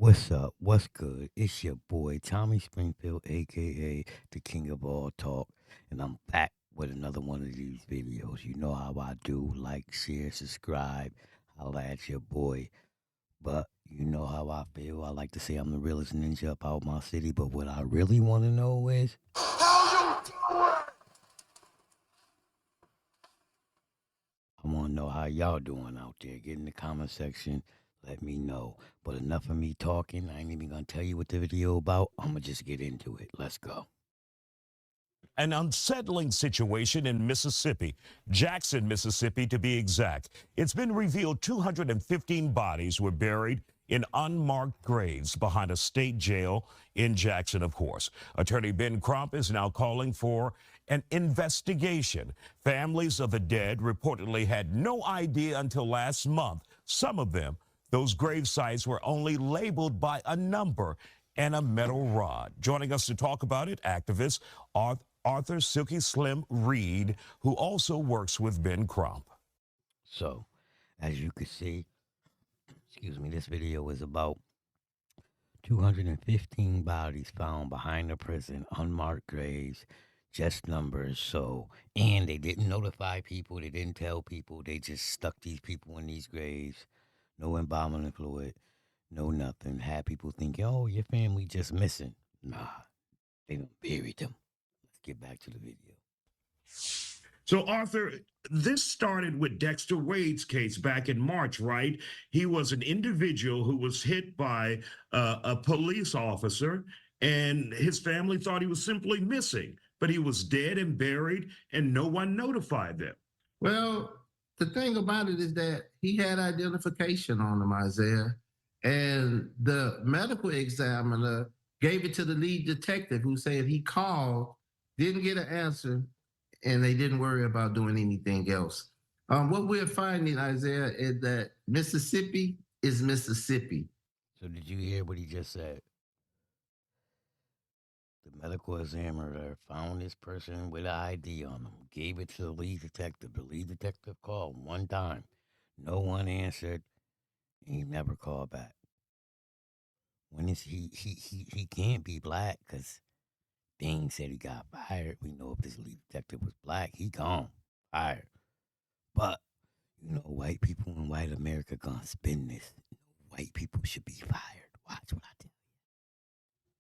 What's up? What's good? It's your boy Tommy Springfield, aka the King of All Talk, and I'm back with another one of these videos. You know how I do: like, share, subscribe, holla at your boy. But you know how I feel. I like to say I'm the realest ninja up out my city. But what I really want to know is, I want to know how y'all doing out there. Get in the comment section. Let me know. But enough of me talking. I ain't even gonna tell you what the video about. I'ma just get into it. Let's go. An unsettling situation in Mississippi, Jackson, Mississippi to be exact. It's been revealed 215 bodies were buried in unmarked graves behind a state jail in Jackson, of course. Attorney Ben Crump is now calling for an investigation. Families of the dead reportedly had no idea until last month. Some of them, those grave sites were only labeled by a number and a metal rod. Joining us to talk about it, activist Arthur Silky Slim Reed, who also works with Ben Crump. So, as you can see, excuse me, this video is about 215 bodies found behind the prison, unmarked graves, just numbers. So, and they didn't notify people, they didn't tell people, they just stuck these people in these graves. No embalming fluid, no nothing. Had people thinking, oh, your family just missing. Nah, they done buried them. Let's get back to the video. So, Arthur, this started with Dexter Wade's case back in March, right? He was an individual who was hit by a police officer, and his family thought he was simply missing, but he was dead and buried, and no one notified them. Well, the thing about it is that he had identification on him, Isaiah, and the medical examiner gave it to the lead detective who said he called, didn't get an answer, and they didn't worry about doing anything else. What we're finding, Isaiah, is that Mississippi is Mississippi. So, did you hear what he just said? The medical examiner found this person with an ID on him, gave it to the lead detective. The lead detective called one time. No one answered, and he never called back. When is he can't be black because Bing said he got fired. We know if this lead detective was black, he gone, fired. But you know, white people in white America gonna spin this. White people should be fired. Watch what I tell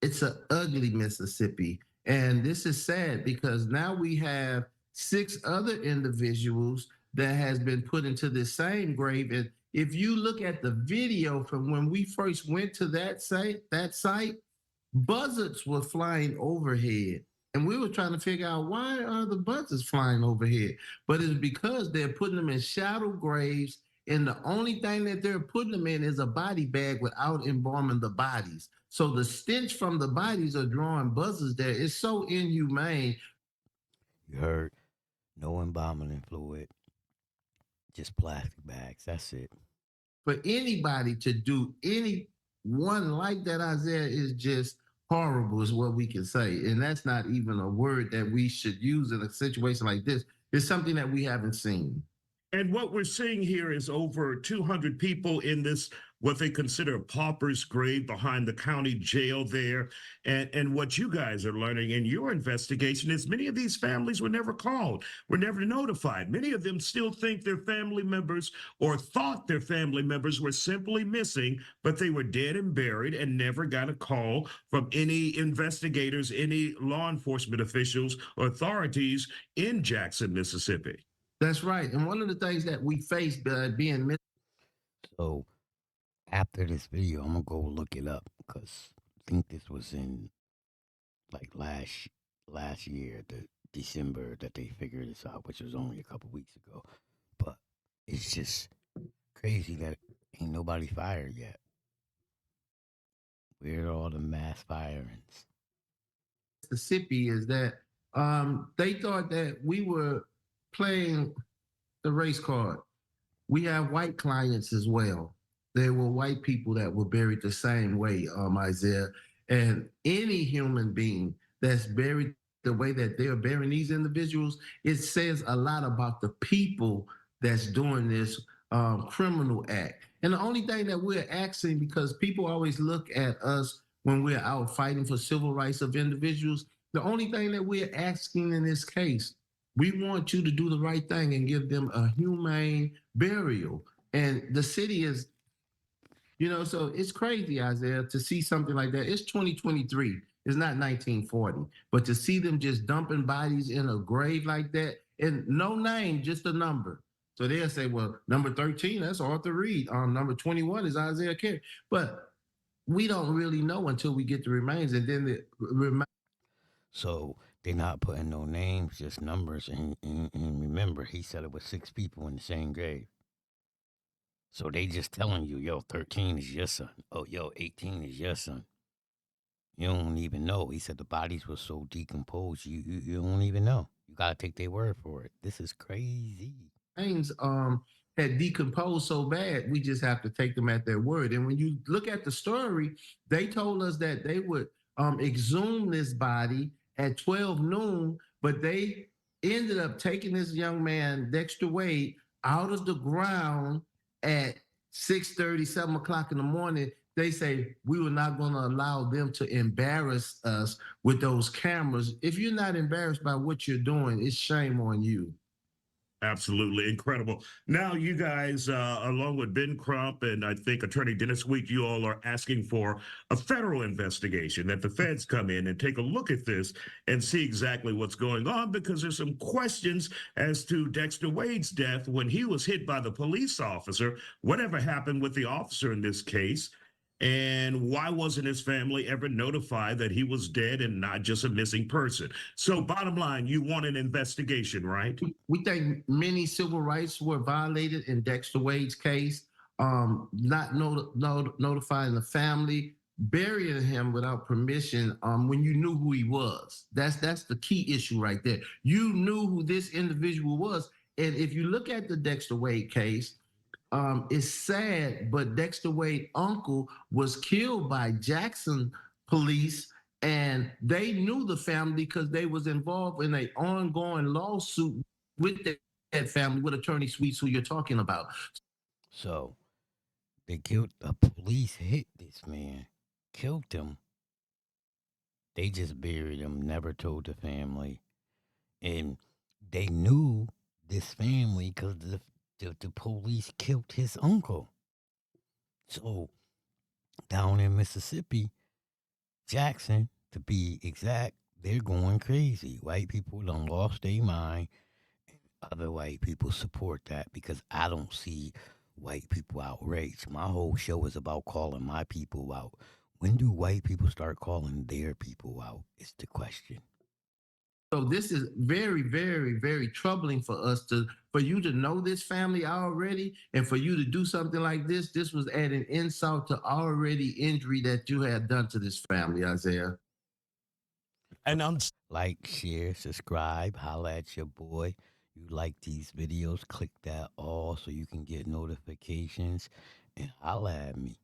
It's an ugly Mississippi. And this is sad because now we have 6 other individuals that has been put into the same grave. And if you look at the video from when we first went to that site, buzzards were flying overhead. And we were trying to figure out why are the buzzards flying overhead? But it's because they're putting them in shadow graves, and the only thing that they're putting them in is a body bag without embalming the bodies. So the stench from the bodies are drawing buzzards there. It's so inhumane. you. You heard no embalming fluid, just plastic bags. That's it. For anybody to do anyone like that, Isaiah, is just horrible, is what we can say. And that's not even a word that we should use in a situation like this. It's something that we haven't seen. And what we're seeing here is over 200 people in this, what they consider a pauper's grave behind the county jail there. And what you guys are learning in your investigation is many of these families were never called, were never notified. Many of them still think their family members or thought their family members were simply missing, but they were dead and buried and never got a call from any investigators, any law enforcement officials or authorities in Jackson, Mississippi. That's right. And one of the things that we face being So after this video, I'm gonna go look it up because I think this was in like last year, the December that they figured this out, which was only a couple weeks ago. But it's just crazy that ain't nobody fired yet. Where are all the mass firings? Mississippi is that they thought that we were playing the race card. We have white clients as well. There were white people that were buried the same way, Isaiah. And any human being that's buried the way that they're burying these individuals, it says a lot about the people that's doing this criminal act. And the only thing that we're asking, because people always look at us when we're out fighting for civil rights of individuals, the only thing that we're asking in this case, we want you to do the right thing and give them a humane burial. And the city is, so it's crazy, Isaiah, to see something like that. It's 2023. It's not 1940. But to see them just dumping bodies in a grave like that, and no name, just a number. So they'll say, well, number 13, that's Arthur Reed. Number 21 is Isaiah Carey. But we don't really know until we get the remains. And then the remains. So they're not putting no names, just numbers. And remember, he said it was 6 people in the same grave. So they just telling you, yo, 13 is your son. Oh, yo, 18 is your son. You don't even know. He said the bodies were so decomposed, you don't even know. You got to take their word for it. This is crazy. Things had decomposed so bad, we just have to take them at their word. And when you look at the story, they told us that they would exhume this body at 12 noon, but they ended up taking this young man, Dexter Wade, out of the ground at 6:30, 7 o'clock in the morning. They say, we were not going to allow them to embarrass us with those cameras. If you're not embarrassed by what you're doing, it's shame on you. Absolutely incredible. Now, you guys, along with Ben Crump and I think Attorney Dennis Wheat, you all are asking for a federal investigation, that the feds come in and take a look at this and see exactly what's going on, because there's some questions as to Dexter Wade's death when he was hit by the police officer. Whatever happened with the officer in this case? And why wasn't his family ever notified that he was dead and not just a missing person? So bottom line, you want an investigation, right? We think many civil rights were violated in Dexter Wade's case, not notifying the family, burying him without permission when you knew who he was. That's the key issue right there. You knew who this individual was. And if you look at the Dexter Wade case, it's sad, but Dexter Wade's uncle was killed by Jackson police, and they knew the family because they was involved in an ongoing lawsuit with that family, with Attorney Sweets, who you're talking about. So they killed, the police hit this man, killed him. They just buried him, never told the family. And they knew this family because the police killed his uncle. So down in Mississippi, Jackson, to be exact, they're going crazy. White people done lost their mind. Other white people support that because I don't see white people outraged. My whole show is about calling my people out. When do white people start calling their people out? Is the question. So this is very, very, very troubling for us for you to know this family already, and for you to do something like this. This was adding insult to already injury that you had done to this family, Isaiah. And Like, share, subscribe, holla at your boy. You like these videos, click that all so you can get notifications and holla at me.